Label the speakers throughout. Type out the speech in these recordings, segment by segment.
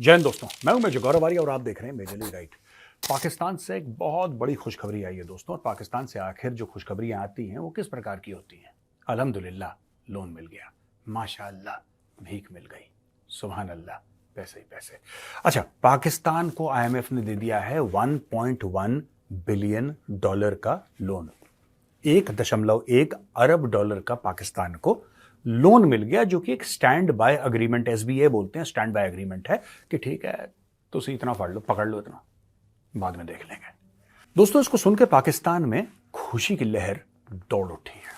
Speaker 1: जय हिंद दोस्तों, मैं हूं मेजर गौरव आर्य और आप देख रहे हैं मेजरली राइट। पाकिस्तान से एक बहुत बड़ी खुशखबरी आई है दोस्तों, और पाकिस्तान से आखिर जो खुशखबरियां आती हैं वो किस प्रकार की होती हैं। अल्हम्दुलिल्लाह, लोन मिल गया, माशाअल्लाह, भीख मिल गई, सुभान अल्लाह, पैसे ही पैसे। अच्छा, पाकिस्तान को आईएमएफ ने दे दिया है 1.1 बिलियन डॉलर का लोन। 1.1 अरब डॉलर का पाकिस्तान को लोन मिल गया, जो कि एक स्टैंड बाय अग्रीमेंट, एसबीए बोलते हैं, स्टैंड बाय अग्रीमेंट है कि ठीक है तुम इतना पकड़ लो, इतना बाद में देख लेंगे। दोस्तों, इसको सुन के पाकिस्तान में खुशी की लहर दौड़ उठी है।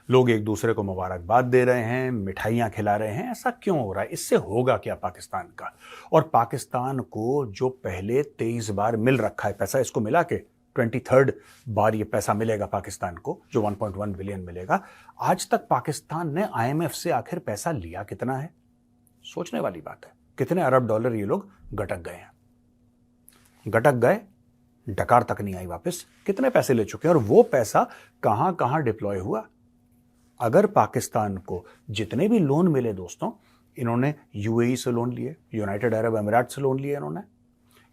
Speaker 1: लोग एक दूसरे को मुबारकबाद दे रहे हैं, मिठाइयां खिला रहे हैं। ऐसा क्यों हो रहा है? इससे होगा क्या पाकिस्तान का? और पाकिस्तान को जो पहले 23 बार मिल रखा है पैसा, इसको मिला के 23rd बार ये पैसा मिलेगा पाकिस्तान को, जो 1.1 बिलियन मिलेगा। आज तक पाकिस्तान ने आईएमएफ से आखिर पैसा लिया कितना है? सोचने वाली बात है। कितने अरब डॉलर ये लोग गटक गए हैं, गटक गए, डकार तक नहीं आई वापस। कितने पैसे ले चुके हैं और वो पैसा कहां कहां डिप्लॉय हुआ? अगर पाकिस्तान को जितने भी लोन मिले दोस्तों, इन्होंने यूएई से लोन लिए, यूनाइटेड अरब अमीरात से लोन लिए,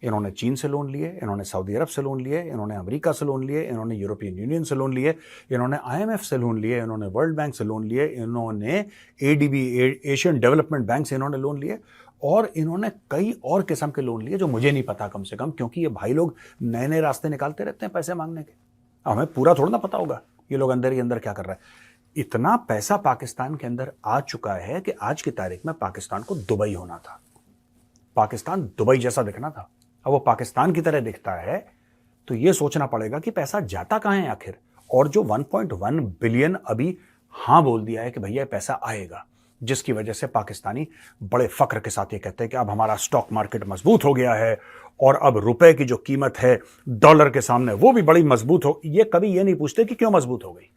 Speaker 1: इन्होंने चीन से लोन लिए, इन्होंने सऊदी अरब से लोन लिए, इन्होंने अमेरिका से लोन लिए, इन्होंने यूरोपियन यूनियन से लोन लिए, इन्होंने आईएमएफ से लोन लिए, इन्होंने वर्ल्ड बैंक से लोन लिए, इन्होंने एडीबी, एशियन डेवलपमेंट बैंक से इन्होंने लोन लिए, और इन्होंने कई और किस्म के लोन लिए जो मुझे नहीं पता, कम से कम, क्योंकि ये भाई लोग नए नए रास्ते निकालते रहते हैं पैसे मांगने के। हमें पूरा थोड़ा ना पता होगा ये लोग अंदर ही अंदर क्या कर रहे हैं। इतना पैसा पाकिस्तान के अंदर आ चुका है कि आज की तारीख में पाकिस्तान को दुबई होना था, पाकिस्तान दुबई जैसा दिखना था। अब वो पाकिस्तान की तरह दिखता है, तो ये सोचना पड़ेगा कि पैसा जाता कहां है आखिर। और जो 1.1 बिलियन अभी हां बोल दिया है कि भैया पैसा आएगा, जिसकी वजह से पाकिस्तानी बड़े फक्र के साथ ये कहते हैं कि अब हमारा स्टॉक मार्केट मजबूत हो गया है, और अब रुपए की जो कीमत है डॉलर के सामने वो भी बड़ी मजबूत हो। ये कभी ये नहीं पूछते कि क्यों मजबूत हो गई।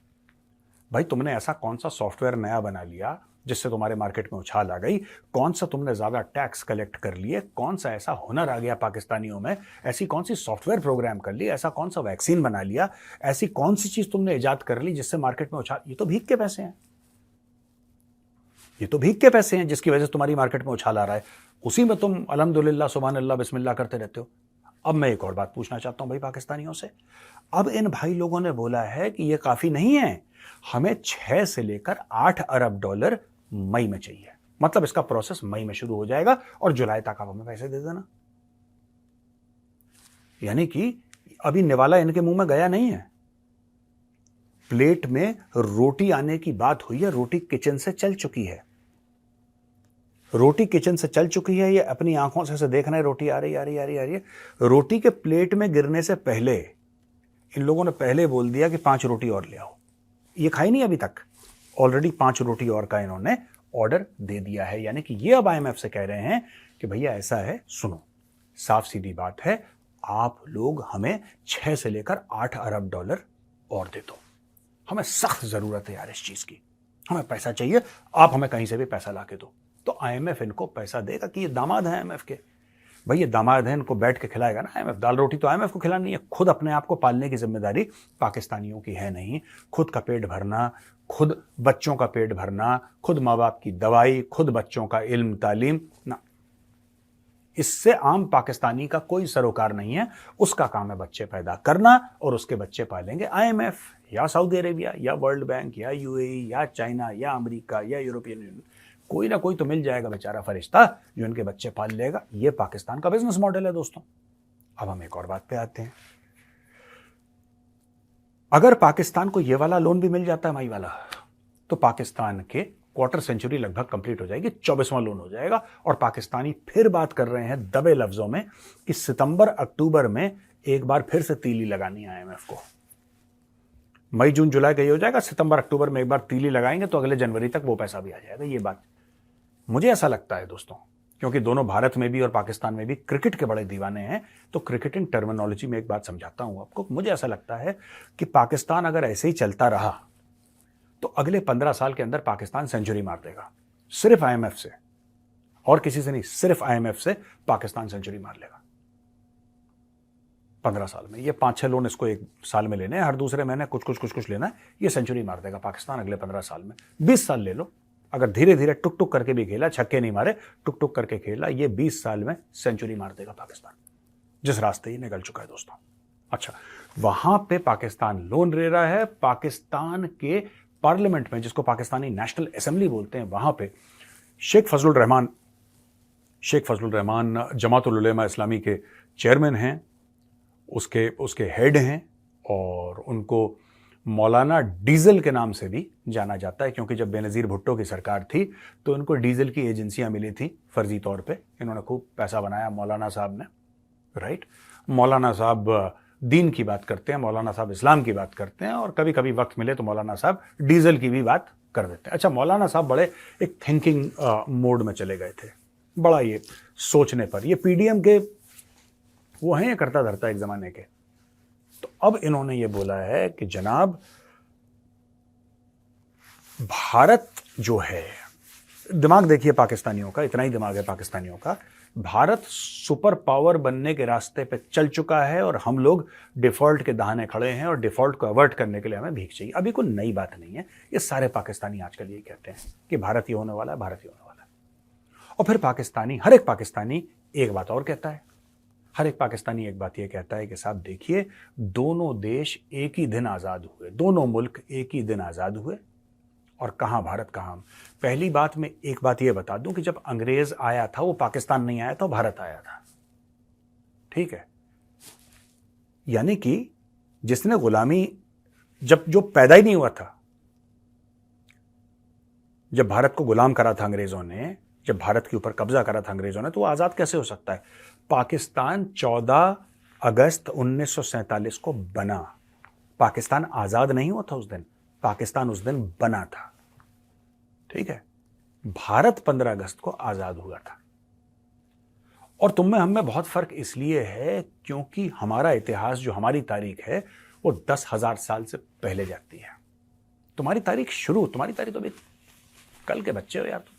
Speaker 1: भाई, तुमने ऐसा कौन सा सॉफ्टवेयर नया बना लिया जिससे तुम्हारे मार्केट में उछाल आ गई? कौन सा तुमने ज्यादा टैक्स कलेक्ट कर लिए? कौन सा ऐसा हुनर आ गया पाकिस्तानियों में? ऐसी कौन सी सॉफ्टवेयर प्रोग्राम कर ली? ऐसा कौन सा वैक्सीन बना लिया? ऐसी कौन सी चीज तुमने इजाद कर ली जिससे मार्केट में उछाल? ये तो भीख के पैसे हैं, ये तो भीख के पैसे हैं जिसकी वजह से तुम्हारी मार्केट में उछाल आ रहा है। उसी में तुम अल्हम्दुलिल्लाह, सुभान अल्लाह, बिस्मिल्लाह करते रहते हो। अब मैं एक और बात पूछना चाहता हूं भाई पाकिस्तानियों से। अब इन भाई लोगों ने बोला है कि यह काफी नहीं है, हमें 6 से लेकर 8 अरब डॉलर मई में चाहिए। मतलब इसका प्रोसेस मई में शुरू हो जाएगा और जुलाई तक आप हमें पैसे दे देना। यानी कि अभी निवाला इनके मुंह में गया नहीं है, प्लेट में रोटी आने की बात हुई है, रोटी किचन से चल चुकी है, रोटी किचन से चल चुकी है। ये अपनी आंखों से देख रहे हैं, रोटी आ रही आ रही आ रही आ रही है। रोटी के प्लेट में गिरने से पहले इन लोगों ने पहले बोल दिया कि 5 रोटी और ले आओ। ये खाई नहीं अभी तक, ऑलरेडी 5 रोटी और का इन्होंने ऑर्डर दे दिया है। यानी कि ये अब आईएमएफ से कह रहे हैं कि भैया ऐसा है, सुनो, साफ सीधी बात है, आप लोग हमें 6 से लेकर 8 अरब डॉलर और दे दो। हमें सख्त जरूरत है यार इस चीज की, हमें पैसा चाहिए, आप हमें कहीं से भी पैसा ला के दो। तो आईएमएफ इनको पैसा देगा कि ये दामाद है आईएमएफ के। भाई ये दामाद है, इनको बैठ के खिलाएगा ना आईएमएफ। दाल रोटी तो आईएमएफ को खिलानी है, खुद अपने आप को पालने की जिम्मेदारी पाकिस्तानियों की है नहीं। खुद का पेट भरना, खुद बच्चों का पेट भरना, खुद माँ बाप की दवाई, खुद बच्चों का इल्म तालीम ना, इससे आम पाकिस्तानी का कोई सरोकार नहीं है। उसका काम है बच्चे पैदा करना, और उसके बच्चे पालेंगे आईएमएफ या सऊदी अरेबिया या वर्ल्ड बैंक या यूएई या चाइना या अमेरिका या यूरोपियन यूनियन। कोई ना कोई तो मिल जाएगा बेचारा फरिश्ता जो इनके बच्चे पाल लेगा। ये पाकिस्तान का बिजनेस मॉडल है दोस्तों। अब हम एक और बात पे आते हैं। अगर पाकिस्तान को ये वाला लोन भी मिल जाता है, माई वाला, तो पाकिस्तान के क्वार्टर सेंचुरी लगभग कंप्लीट हो जाएगी, 24वां लोन हो जाएगा। और पाकिस्तानी फिर बात कर रहे हैं दबे लफ्जों में कि सितंबर अक्टूबर में एक बार फिर से तीली लगानी है आईएमएफ को। मई जून जुलाई का ये हो जाएगा, सितंबर अक्टूबर में एक बार तीली लगाएंगे तो अगले जनवरी तक वो पैसा भी आ जाएगा। ये बात मुझे ऐसा लगता है दोस्तों, क्योंकि दोनों भारत में भी और पाकिस्तान में भी क्रिकेट के बड़े दीवाने हैं, तो क्रिकेटिंग टर्मिनोलॉजी में एक बात समझाता हूं आपको। मुझे ऐसा लगता है कि पाकिस्तान अगर ऐसे ही चलता रहा तो अगले 15 साल के अंदर पाकिस्तान सेंचुरी मार देगा, सिर्फ आईएमएफ से, और किसी से नहीं, सिर्फ आईएमएफ से पाकिस्तान सेंचुरी मार लेगा 15 साल में। ये 5-6 लोन इसको एक साल में लेने हैं, हर दूसरे महीने कुछ कुछ लेना है, ये सेंचुरी मार देगा पाकिस्तान अगले 15 साल में। 20 साल ले लो, अगर धीरे धीरे टुक टुक करके भी खेला, छक्के नहीं मारे, टुक टुक करके खेला, ये 20 साल में सेंचुरी मार देगा पाकिस्तान, जिस रास्ते ही निकल चुका है दोस्तों। अच्छा, वहां पे पाकिस्तान लोन ले रहा है। पाकिस्तान के पार्लियामेंट में, जिसको पाकिस्तानी नेशनल असेंबली बोलते हैं, वहां पे शेख फजलुर रहमान जमातुल उलेमा इस्लामी के चेयरमैन हैं, उसके हेड हैं, और उनको मौलाना डीजल के नाम से भी जाना जाता है, क्योंकि जब बेनज़ीर भुट्टो की सरकार थी तो उनको डीजल की एजेंसियां मिली थी फर्जी तौर पे। इन्होंने खूब पैसा बनाया मौलाना साहब ने, राइट। मौलाना साहब दीन की बात करते हैं, मौलाना साहब इस्लाम की बात करते हैं, और कभी कभी वक्त मिले तो मौलाना साहब डीजल की भी बात कर देते हैं। अच्छा, मौलाना साहब बड़े एक थिंकिंग मोड में चले गए थे, बड़ा ये सोचने पर। ये पीडीएम के वो हैं, करता धरता एक जमाने के। तो अब इन्होंने ये बोला है कि जनाब, भारत जो है, दिमाग देखिए पाकिस्तानियों का, इतना ही दिमाग है पाकिस्तानियों का, भारत सुपर पावर बनने के रास्ते पे चल चुका है और हम लोग डिफॉल्ट के दहाने खड़े हैं, और डिफॉल्ट को अवॉइड करने के लिए हमें भीख चाहिए। अभी कोई नई बात नहीं है, ये सारे पाकिस्तानी आजकल ये कहते हैं कि भारत ही होने वाला है, भारत ही होने वाला है। और फिर पाकिस्तानी, हर एक पाकिस्तानी एक बात और कहता है, हर एक पाकिस्तानी एक बात ये कहता है कि साहब देखिए, दोनों देश एक ही दिन आज़ाद हुए, दोनों मुल्क एक ही दिन आज़ाद हुए, और कहाँ भारत कहाँ हम। पहली बात, मैं एक बात ये बता दूं कि जब अंग्रेज आया था वो पाकिस्तान नहीं आया था, भारत आया था, ठीक है। यानी कि जिसने गुलामी, जब जो पैदा ही नहीं हुआ था, जब भारत को गुलाम करा था अंग्रेजों ने, जब भारत के ऊपर कब्जा करा था अंग्रेजों ने, तो वो आज़ाद कैसे हो सकता है। पाकिस्तान 14 अगस्त 1947 को बना, पाकिस्तान आज़ाद नहीं हुआ था उस दिन, पाकिस्तान उस दिन बना था, ठीक है। भारत 15 अगस्त को आज़ाद हुआ था। और तुम में हम में बहुत फर्क इसलिए है क्योंकि हमारा इतिहास, जो हमारी तारीख है, वो 10,000 साल से पहले जाती है। तुम्हारी तारीख तो अभी कल के बच्चे हो यार, तुम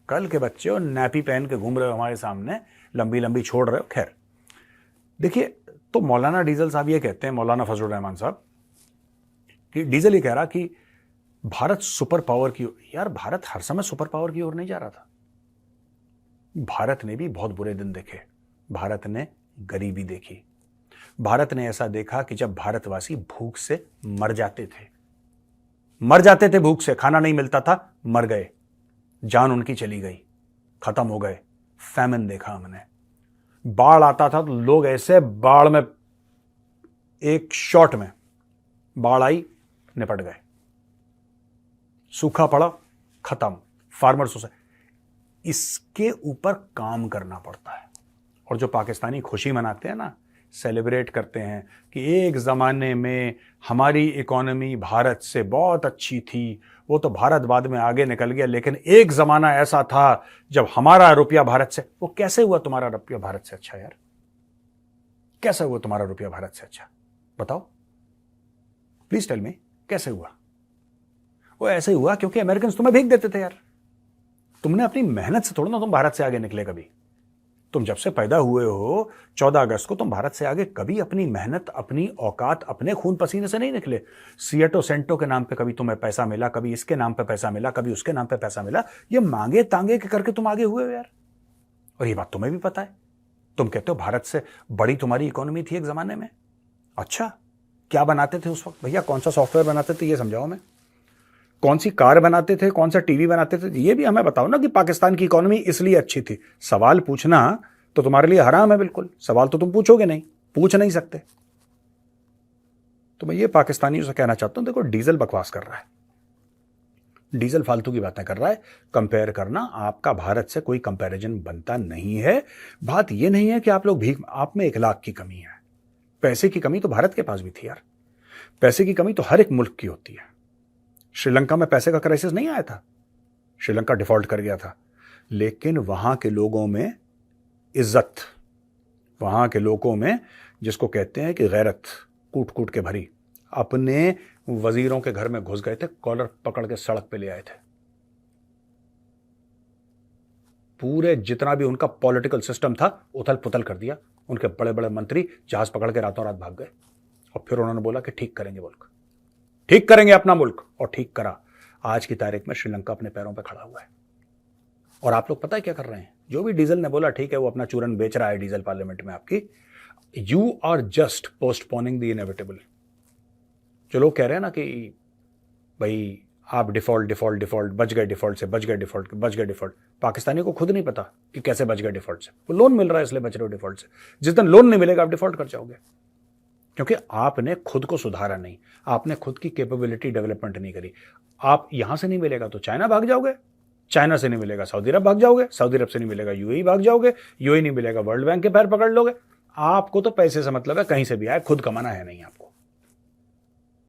Speaker 1: कल के बच्चे हो, नैपी पहन के घूम रहे हो हमारे सामने, लंबी लंबी छोड़ रहे हो। खैर देखिए, तो मौलाना डीजल साहब ये कहते हैं, मौलाना फजलुर रहमान साहब, कि डीजल ये कह रहा कि भारत सुपर पावर की, यार भारत हर समय सुपर पावर की ओर नहीं जा रहा था। भारत ने भी बहुत बुरे दिन देखे, भारत ने गरीबी देखी, भारत ने ऐसा देखा कि जब भारतवासी भूख से मर जाते थे भूख से, खाना नहीं मिलता था, मर गए, जान उनकी चली गई, खत्म हो गए। फैमिन देखा हमने, बाढ़ आता था तो लोग ऐसे, बाढ़ में एक शॉट में बाढ़ आई, निपट गए, सूखा पड़ा, खत्म। फार्मर सोसाइटी, इसके ऊपर काम करना पड़ता है। और जो पाकिस्तानी खुशी मनाते हैं ना, सेलिब्रेट करते हैं कि एक ज़माने में हमारी इकोनॉमी भारत से बहुत अच्छी थी, वो तो भारत बाद में आगे निकल गया, लेकिन एक ज़माना ऐसा था जब हमारा रुपया भारत से, वो कैसे हुआ तुम्हारा रुपया भारत से अच्छा यार, कैसे हुआ तुम्हारा रुपया भारत से अच्छा, बताओ प्लीज टेल मी, कैसे हुआ। वो ऐसे हुआ क्योंकि अमेरिकन तुम्हें भीख देते थे यार, तुमने अपनी मेहनत से थोड़ा ना तुम भारत से आगे निकले कभी। तुम जब से पैदा हुए हो 14 अगस्त को, तुम भारत से आगे कभी अपनी मेहनत, अपनी औकात, अपने खून पसीने से नहीं निकले। सिएटो सेंटो के नाम पे कभी तुम्हें पैसा मिला, कभी इसके नाम पे पैसा मिला, कभी उसके नाम पे पैसा मिला, ये मांगे तांगे के करके तुम आगे हुए हो यार। और ये बात तुम्हें भी पता है। तुम कहते हो भारत से बड़ी तुम्हारी इकोनॉमी थी एक जमाने में। अच्छा, क्या बनाते थे उस वक्त भैया, कौन सा सॉफ्टवेयर बनाते थे ये समझाओ हमें, कौन सी कार बनाते थे, कौन सा टीवी बनाते थे, ये भी हमें बताओ ना कि पाकिस्तान की इकोनॉमी इसलिए अच्छी थी। सवाल पूछना तो तुम्हारे लिए हराम है, बिल्कुल सवाल तो तुम पूछोगे नहीं, पूछ नहीं सकते। तो मैं ये पाकिस्तानियों से कहना चाहता हूं, देखो डीजल बकवास कर रहा है, डीजल फालतू की बातें कर रहा है। कंपेयर करना, आपका भारत से कोई कंपैरिजन बनता नहीं है। बात यह नहीं है कि आप लोग भीख, आप में इखलाक की कमी है, पैसे की कमी तो भारत के पास भी थी यार, पैसे की कमी तो हर एक मुल्क की होती है। श्रीलंका में पैसे का क्राइसिस नहीं आया था, श्रीलंका डिफॉल्ट कर गया था, लेकिन वहां के लोगों में इज्जत, वहां के लोगों में जिसको कहते हैं कि गैरत कूट कूट के भरी, अपने वजीरों के घर में घुस गए थे, कॉलर पकड़ के सड़क पे ले आए थे। पूरे जितना भी उनका पॉलिटिकल सिस्टम था उथल पुथल कर दिया। उनके बड़े बड़े मंत्री जहाज पकड़ के रातों रात भाग गए, और फिर उन्होंने बोला कि ठीक करेंगे मुल्क, ठीक करेंगे अपना मुल्क, और ठीक करा। आज की तारीख में श्रीलंका अपने पैरों पर खड़ा हुआ है। और आप लोग पता है क्या कर रहे हैं? जो भी डीजल ने बोला ठीक है, वो अपना चूरन बेच रहा है डीजल पार्लियामेंट में आपकी। You are just postponing the inevitable. जो लोग कह रहे हैं ना कि भाई आप डिफॉल्ट डिफॉल्ट डिफॉल्ट बच गए, डिफॉल्ट से बच गए, डिफॉल्ट बच गए डिफॉल्ट। पाकिस्तानी को खुद नहीं पता कि कैसे बच गए डिफॉल्ट से। वो लोन मिल रहा है इसलिए बच रहे हो डिफॉल्ट से। जिस दिन लोन नहीं मिलेगा आप डिफॉल्ट कर जाओगे, क्योंकि आपने खुद को सुधारा नहीं, आपने खुद की कैपेबिलिटी डेवलपमेंट नहीं करी। आप यहां से नहीं मिलेगा तो चाइना भाग जाओगे, चाइना से नहीं मिलेगा सऊदी अरब भाग जाओगे, सऊदी अरब से नहीं मिलेगा यूएई भाग जाओगे, यूएई नहीं मिलेगा वर्ल्ड बैंक के पैर पकड़ लोगे। आपको तो पैसे से मतलब है, कहीं से भी आए, खुद कमाना है नहीं आपको।